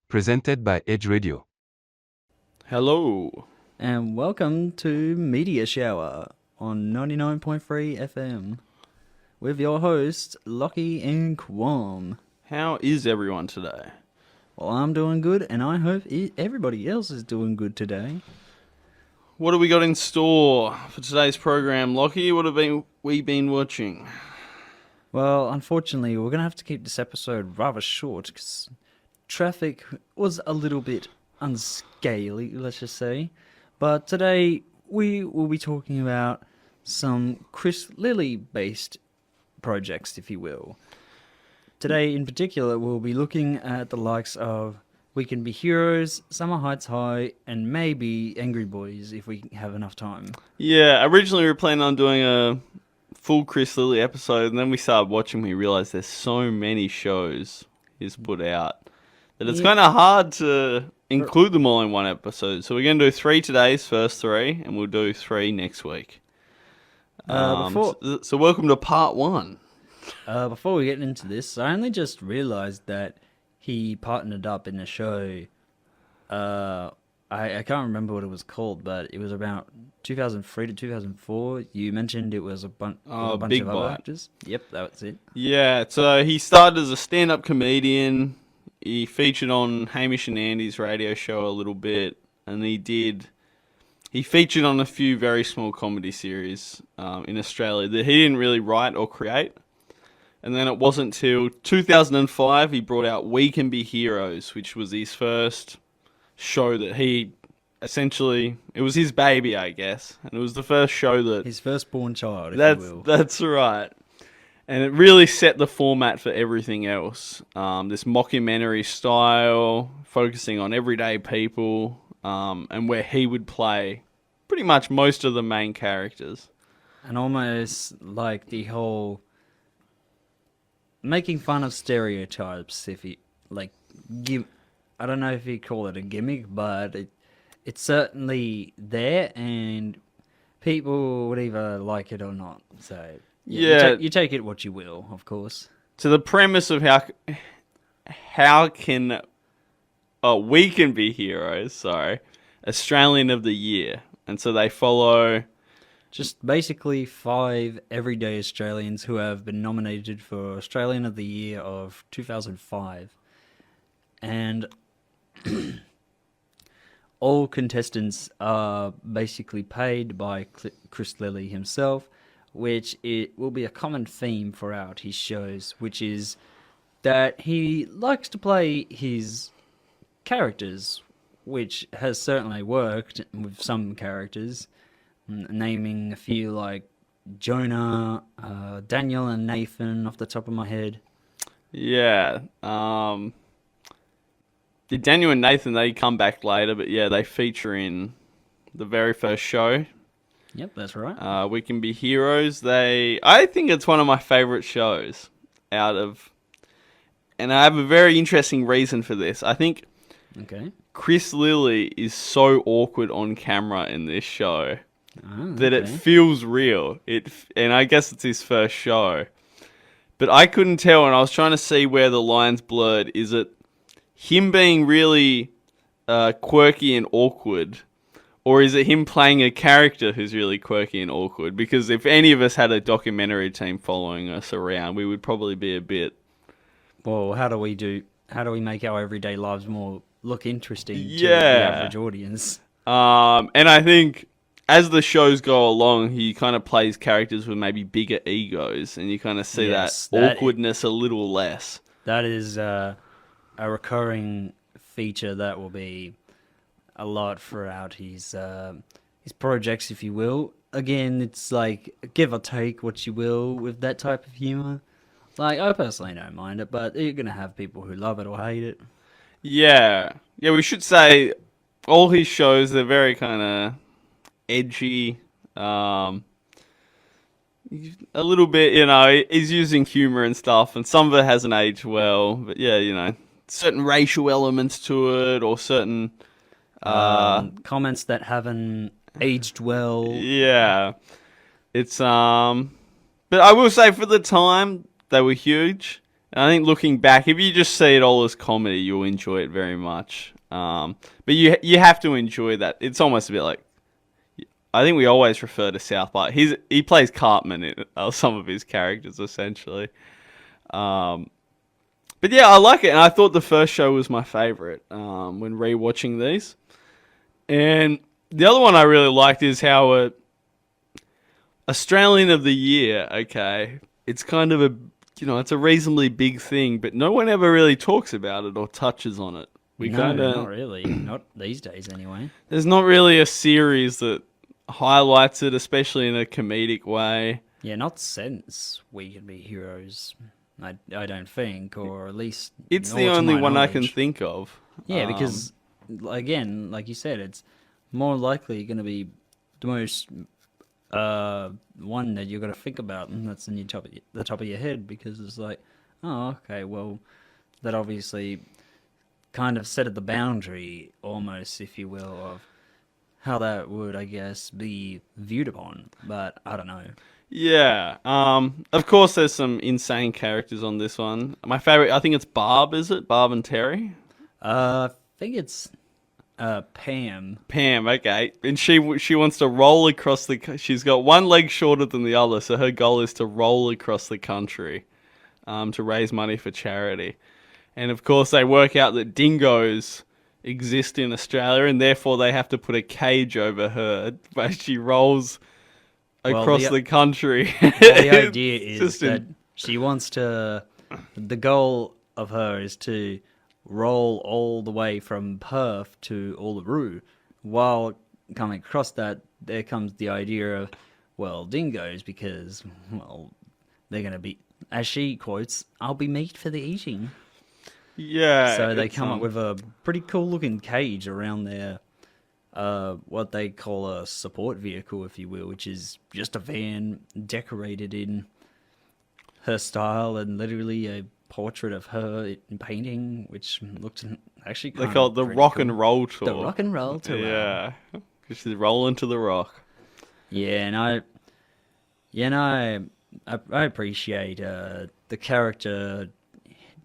Presented by Edge Radio. Hello. And welcome to Media Shower on 99.3 FM with your hosts, Lochie and Qom. How is everyone today? Well, I'm doing good, and I hope everybody else is doing good today. What have we got in store for today's program, Lochie? What have we been watching? Well, unfortunately, we're going to have to keep this episode rather short because traffic was a little bit unscaly, let's just say. But today we will be talking about some Chris Lilley based projects, if you will. Today in particular we'll be looking at the likes of We Can Be Heroes, Summer Heights High, and maybe Angry Boys if we have enough time. Yeah, originally we were planning on doing a full Chris Lilley episode, and then we started watching, we realised there's so many shows he's put out that it's kind of hard to include them all in one episode. So we're going to do 3 today's first 3, and we'll do 3 next week. So welcome to part 1. Before we get into this, I only just realised that he partnered up in a show. I can't remember what it was called, but it was about 2003 to 2004. You mentioned it was a bunch of other actors. Yep, that's it. Yeah, so he started as a stand-up comedian. He featured on Hamish and Andy's radio show a little bit, and he featured on a few very small comedy series in Australia that he didn't really write or create. And then it wasn't till 2005 he brought out We Can Be Heroes, which was his first show that he essentially, it was his baby, I guess. And it was the first show that... His firstborn child, if you will. That's right. And it really set the format for everything else. This mockumentary style, focusing on everyday people, and where he would play pretty much most of the main characters. And almost like the whole making fun of stereotypes, if you like, I don't know if you call it a gimmick, but it's certainly there, and people would either like it or not. So yeah, you take it what you will, of course. To the premise of how can We Can Be Heroes, Australian of the Year, and so they follow just basically 5 everyday Australians who have been nominated for Australian of the Year of 2005, and all contestants are basically paid by Chris Lilley himself, which it will be a common theme throughout his shows, which is that he likes to play his characters, which has certainly worked with some characters, naming a few like Jonah, Daniel and Nathan off the top of my head. Yeah. Daniel and Nathan, they come back later, but yeah, they feature in the very first show. Yep, that's right. We Can Be Heroes. I think it's one of my favourite shows and I have a very interesting reason for this. I think Chris Lilley is so awkward on camera in this show that it feels real. And I guess it's his first show. But I couldn't tell, and I was trying to see where the lines blurred. Is it him being really quirky and awkward, or is it him playing a character who's really quirky and awkward? Because if any of us had a documentary team following us around, we would probably be a bit... Well, how do we make our everyday lives more look interesting to the average audience? And I think as the shows go along, he kind of plays characters with maybe bigger egos, and you kind of see that awkwardness a little less. That is a recurring feature that will be a lot throughout his projects, if you will. Again, it's like give or take what you will with that type of humor. Like, I personally don't mind it, but you're gonna have people who love it or hate it. Yeah, we should say all his shows, they're very kind of edgy, a little bit, he's using humor and stuff, and some of it hasn't aged well, but yeah, certain racial elements to it, or certain comments that haven't aged well. Yeah, it's but I will say for the time they were huge, And I think looking back, if you just see it all as comedy, you'll enjoy it very much. But you have to enjoy that. It's almost a bit like, I think we always refer to South Park. He plays Cartman in some of his characters, essentially. But yeah, I like it, and I thought the first show was my favourite when rewatching these. And the other one I really liked is how Australian of the Year, okay, it's kind of it's a reasonably big thing, but no one ever really talks about it or touches on it. Not really. Not these days, anyway. There's not really a series that highlights it, especially in a comedic way. Yeah, not since We Can Be Heroes. I don't think, or at least it's the only one I can think of. Yeah, because again, like you said, it's more likely going to be the most one that you're going to think about, and that's in the top of your head, because it's like, oh, okay, well, that obviously kind of set at the boundary, almost, if you will, of how that would, I guess, be viewed upon. But I don't know. Yeah. Of course, there's some insane characters on this one. My favorite, I think it's Barb. Is it Barb and Terry? I think it's Pam. Pam. Okay. And she wants to roll across She's got one leg shorter than the other, so her goal is to roll across the country, to raise money for charity. And of course, they work out that dingoes exist in Australia, and therefore they have to put a cage over her where she rolls across the country. The idea is that she wants to. The goal of her is to roll all the way from Perth to Uluru. While coming across that, there comes the idea of, well, dingoes, because, well, they're going to be, as she quotes, "I'll be meat for the eating." Yeah. So they come up with a pretty cool looking cage around their what they call a support vehicle, if you will, which is just a van decorated in her style, and literally a portrait of her in painting, which looked actually kind They call it the rock and roll tour. The rock and roll tour. Yeah. She's rolling to the rock. Yeah, and I appreciate the character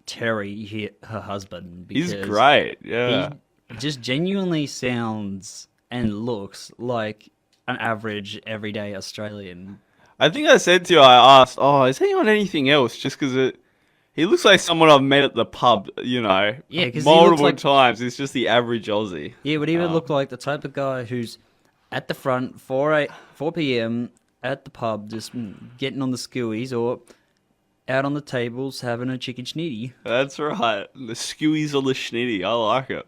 Terry, her husband, because he's great. Yeah. He just genuinely sounds and looks like an average, everyday Australian. I think I said to you, I asked, is he on anything else? Just because he looks like someone I've met at the pub, Yeah, because multiple times. He's just the average Aussie. Yeah, would even look like the type of guy who's at the front, 4 p.m. at the pub, just getting on the skewies, or out on the tables having a chicken schnitty. That's right. The skewies or the schnitty. I like it.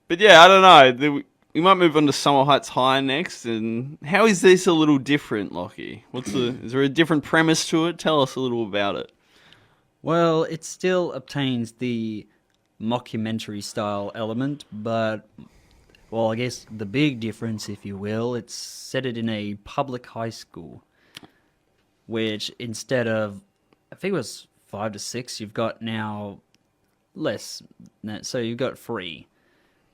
But yeah, I don't know. We might move on to Summer Heights High next. And how is this a little different, Lochie? Is there a different premise to it? Tell us a little about it. Well, it still obtains the mockumentary style element, but, well, I guess the big difference, if you will, it's set it in a public high school, which instead of, I think it was 5 to 6, you've got now less. So you've got 3.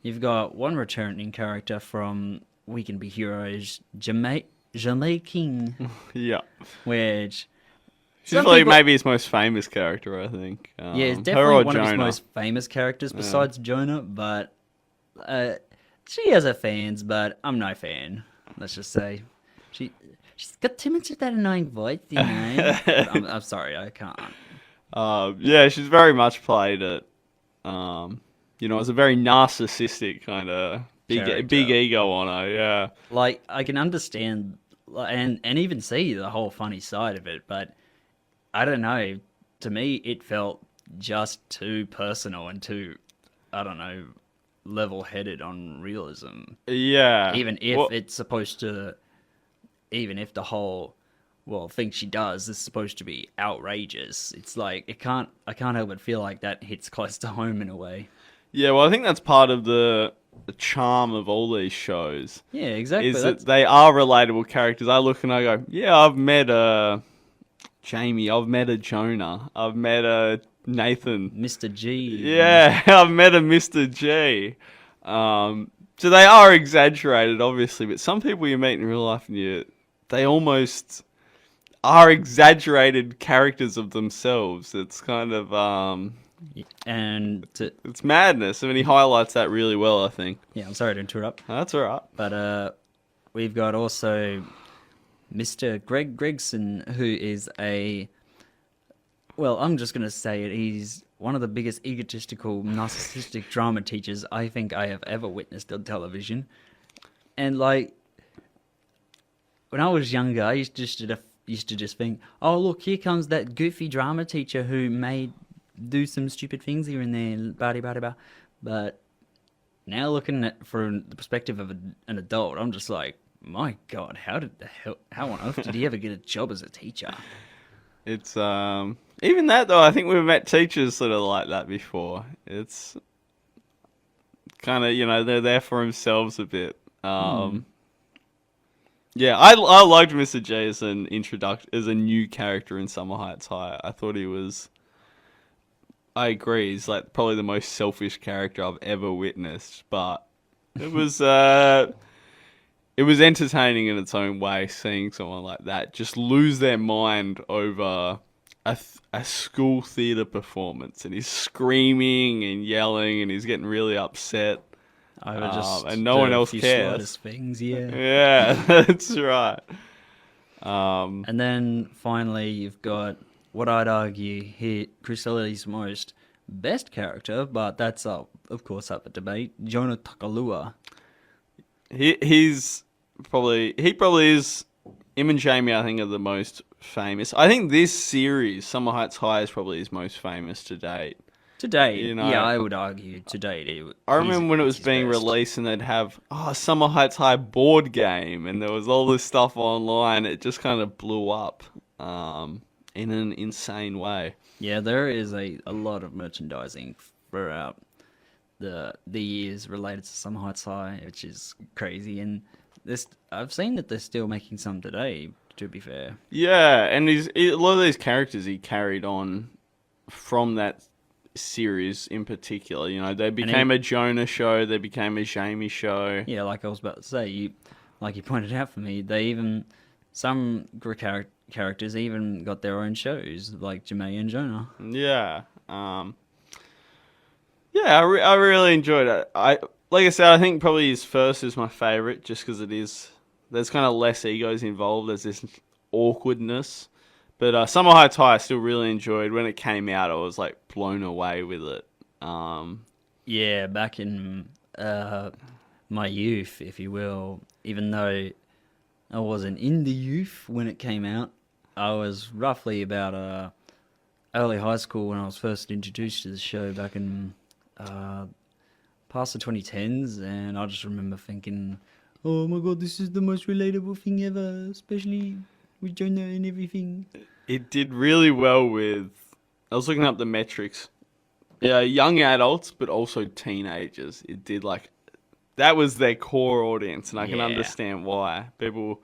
You've got one returning character from We Can Be Heroes, Jamaican. Yeah. Which... She's probably maybe his most famous character, I think. Yeah, it's definitely one of his most famous characters besides Jonah, but she has her fans, but I'm no fan, let's just say. She's got too much of that annoying voice, you know? I'm sorry, I can't. Yeah, she's very much played it. It's a very narcissistic kind of big ego on her, yeah. Like, I can understand and even see the whole funny side of it, but I don't know. To me, it felt just too personal and too, I don't know, level-headed on realism. Yeah. Even if it's supposed to, even if the whole, thing she does is supposed to be outrageous, it's like, I can't help but feel like that hits close to home in a way. Yeah, well, I think that's part of the charm of all these shows. Yeah, exactly. Is that they are relatable characters. I look and I go, yeah, I've met Jamie, I've met a Jonah, I've met a Nathan. Mr. G. Yeah, I've met a Mr. G. So they are exaggerated, obviously, but some people you meet in real life and they almost are exaggerated characters of themselves. It's kind of it's madness. I mean, he highlights that really well, I think. Yeah, I'm sorry to interrupt. That's all right. But we've got also Mr. Greg Gregson, who is I'm just going to say it, he's one of the biggest egotistical, narcissistic drama teachers I think I have ever witnessed on television. And, like, when I was younger, I used to just think, oh, look, here comes that goofy drama teacher who may do some stupid things here and there, blah. But now looking at from the perspective of an adult, I'm just like, my God, how on earth did he ever get a job as a teacher? It's even that though. I think we've met teachers sort of like that before. It's kind of they're there for themselves a bit. Yeah, I liked Mr. J as an introduction, as a new character in Summer Heights High. I thought he was. I agree. He's like probably the most selfish character I've ever witnessed, but it was entertaining in its own way. Seeing someone like that just lose their mind over a school theatre performance, and he's screaming and yelling, and he's getting really upset. And no one else cares. Things, yeah. Yeah, that's right. And then finally, you've got what I'd argue here, Chris Lilley's most best character, but that's of course up for debate. Jonah Takalua. He probably is. Him and Jamie, I think, are the most famous. I think this series, Summer Heights High, is probably his most famous to date. To date, yeah, I would argue to date. I remember when it was being released and they'd have Summer Heights High board game, and there was all this stuff online. It just kind of blew up in an insane way. Yeah, there is a lot of merchandising throughout the years related to Summer Heights High, which is crazy. And I've seen that they're still making some today, to be fair. Yeah, and a lot of these characters he carried on from that series in particular. They became a Jonah show, they became a Jamie show. Yeah, like I was about to say, like you pointed out for me, some characters even got their own shows, like Jamae and Jonah. Yeah. I really enjoyed it. Like I said, I think probably his first is my favourite, just because there's kind of less egos involved, there's this awkwardness. But Summer Heights High I still really enjoyed. When it came out, I was like blown away with it. Yeah, back in my youth, if you will, even though I wasn't in the youth when it came out, I was roughly about early high school when I was first introduced to the show back in past the 2010s, and I just remember thinking, oh my God, this is the most relatable thing ever, especially with Jonah and everything. It did really well with... I was looking up the metrics. Yeah, young adults, but also teenagers. It did that was their core audience, and I can understand why. People...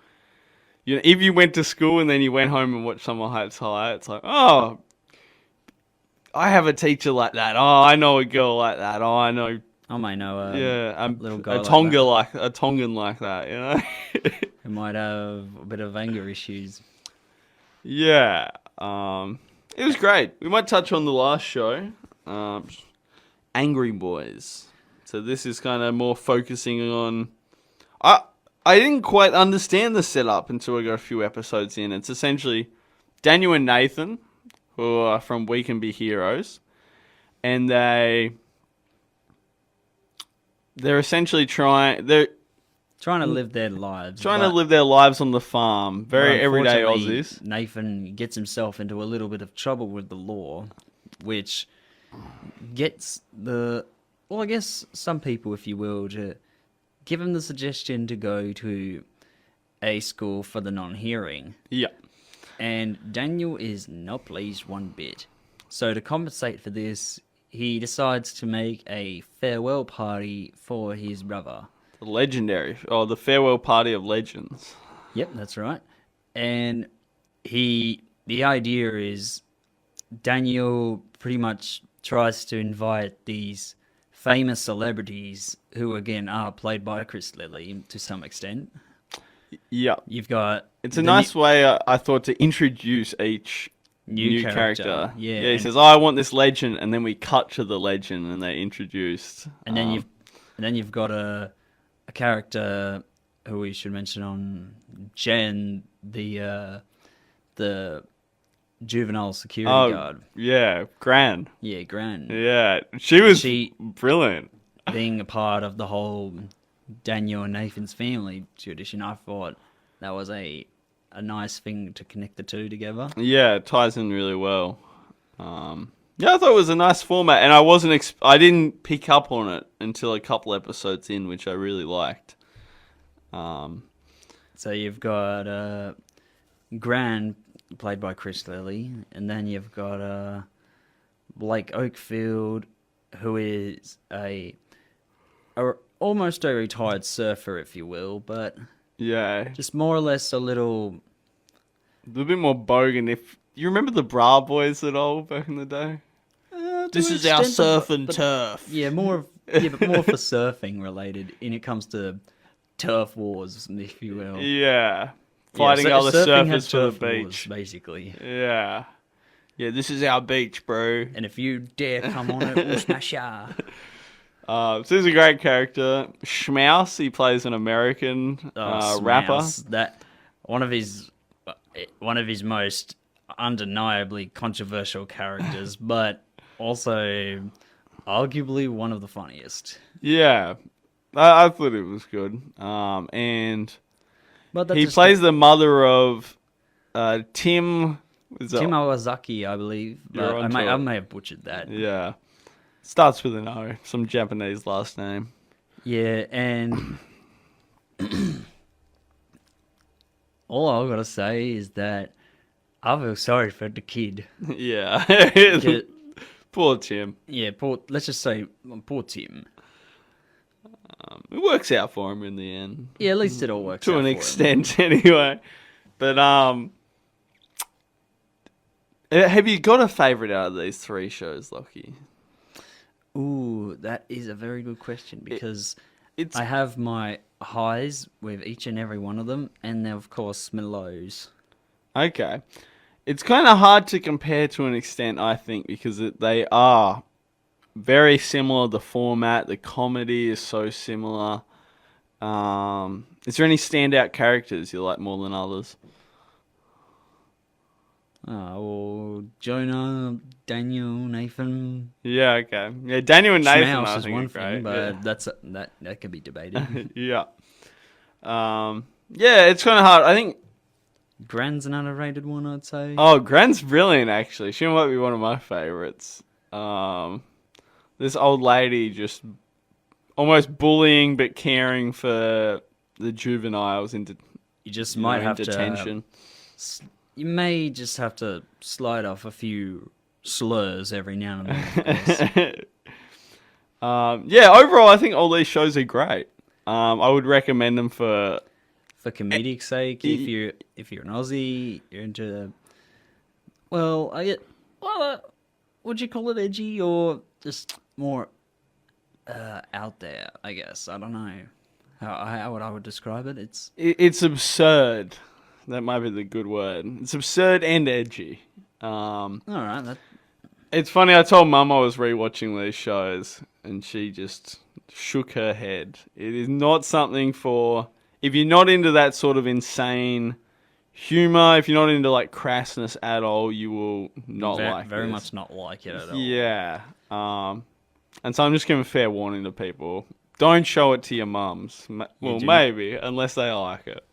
if you went to school and then you went home and watched Summer Heights High, it's like, oh, I have a teacher like that. Oh, I know a girl like that. Oh, I know... I might know a little guy a Tongan like that, Who might have a bit of anger issues. Yeah, it was great. We might touch on the last show, Angry Boys. So this is kind of more focusing on... I didn't quite understand the setup until I got a few episodes in. It's essentially Daniel and Nathan, who are from We Can Be Heroes, and they're essentially trying to live their lives. Trying to live their lives on the farm. Very everyday Aussies. Nathan gets himself into a little bit of trouble with the law, which gets I guess some people, if you will, to give him the suggestion to go to a school for the non-hearing. Yeah. And Daniel is not pleased one bit. So to compensate for this, he decides to make a farewell party for his brother. The farewell party of legends. Yep, that's right. And the idea is Daniel pretty much tries to invite these famous celebrities who, again, are played by Chris Lilley to some extent. Yeah. You've got It's a nice way, I thought, to introduce each new character. Yeah, He says, I want this legend, and then we cut to the legend, and they're introduced. and then you've got a character who we should mention on Jen, the juvenile security guard. Yeah, Gran. Yeah, Gran. Yeah, she was brilliant. Being a part of the whole Daniel and Nathan's family tradition, I thought that was a nice thing to connect the two together. Yeah, it ties in really well. Yeah, I thought it was a nice format, and I didn't pick up on it until a couple episodes in, which I really liked. So you've got Gran, played by Chris Lilley, and then you've got Blake Oakfield, who is a almost a retired surfer, if you will, but yeah, just more or less a little bit more bogan. If you remember the Bra Boys at all back in the day, this is our surf and turf. Yeah, but more for surfing related. And it comes to turf wars, if you will. Yeah, fighting other surfers for the beach, wars, basically. Yeah, this is our beach, bro. And if you dare come on it, we'll smash ya. So he's a great character. Schmaus, he plays an American rapper. That one of his most undeniably controversial characters, but also arguably one of the funniest. Yeah, I thought it was good. And but he plays the mother of Tim. Tim Awazaki, I believe. But I may have butchered that. Yeah. Starts with an O, some Japanese last name. Yeah, and all I've got to say is that I feel sorry for the kid. Yeah. Poor Tim. Yeah, let's just say poor Tim. It works out for him in the end. Yeah, at least it all works out to an extent, anyway. But have you got a favourite out of these three shows, Lochie? Ooh, that is a very good question because I have my highs with each and every one of them, and then of course my lows. Okay, it's kind of hard to compare to an extent, I think, because they are very similar. The format, the comedy is so similar. Is there any standout characters you like more than others? Well, Jonah, Daniel, Nathan. Yeah, okay. Yeah, Daniel and Nathan Schmaus I is think one are thing, great. but that can be debated. Yeah. Yeah, it's kind of hard. I think Gran's an underrated one, I'd say. Oh, Gran's brilliant, actually. She might be one of my favorites. This old lady just almost bullying but caring for the juveniles into you just might have detention. You may just have to slide off a few slurs every now and then. Yeah, overall, I think all these shows are great. I would recommend them for comedic sake. If you're an Aussie, you're into would you call it edgy or just more out there? I guess I don't know how I would describe it. It's absurd. That might be the good word. It's absurd and edgy. All right. It's funny. I told Mum I was rewatching these shows, and she just shook her head. It is not something for if you're not into that sort of insane humor. If you're not into like crassness at all, you will not like very this. much not like it at all. Yeah. And so I'm just giving fair warning to people: don't show it to your mums. Well, maybe unless they like it.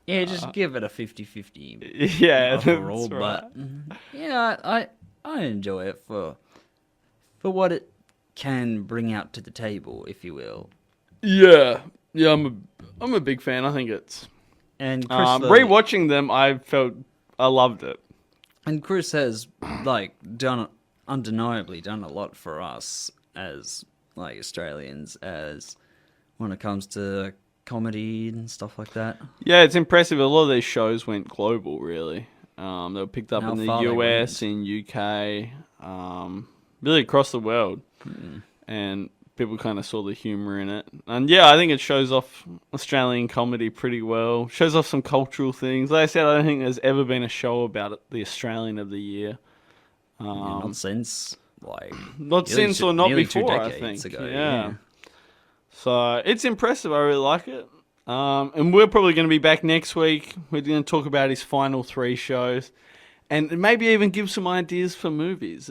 Yeah, just give it a 50-50 yeah, overall. That's right. But yeah, I enjoy it for what it can bring out to the table, if you will. Yeah, I'm a big fan. I think it's and Chris, rewatching them, I loved it. And Chris has undeniably done a lot for us as like Australians, as when it comes to comedy and stuff like that. Yeah, it's impressive. A lot of these shows went global, really. They were picked up in the US, in UK, really across the world. And people kind of saw the humour in it. And yeah, I think it shows off Australian comedy pretty well. Shows off some cultural things. Like I said, I don't think there's ever been a show about it, the Australian of the Year. Not since, Not since or not nearly before, I think. Yeah. So it's impressive. I really like it. And we're probably going to be back next week. We're going to talk about his final 3 shows and maybe even give some ideas for movies.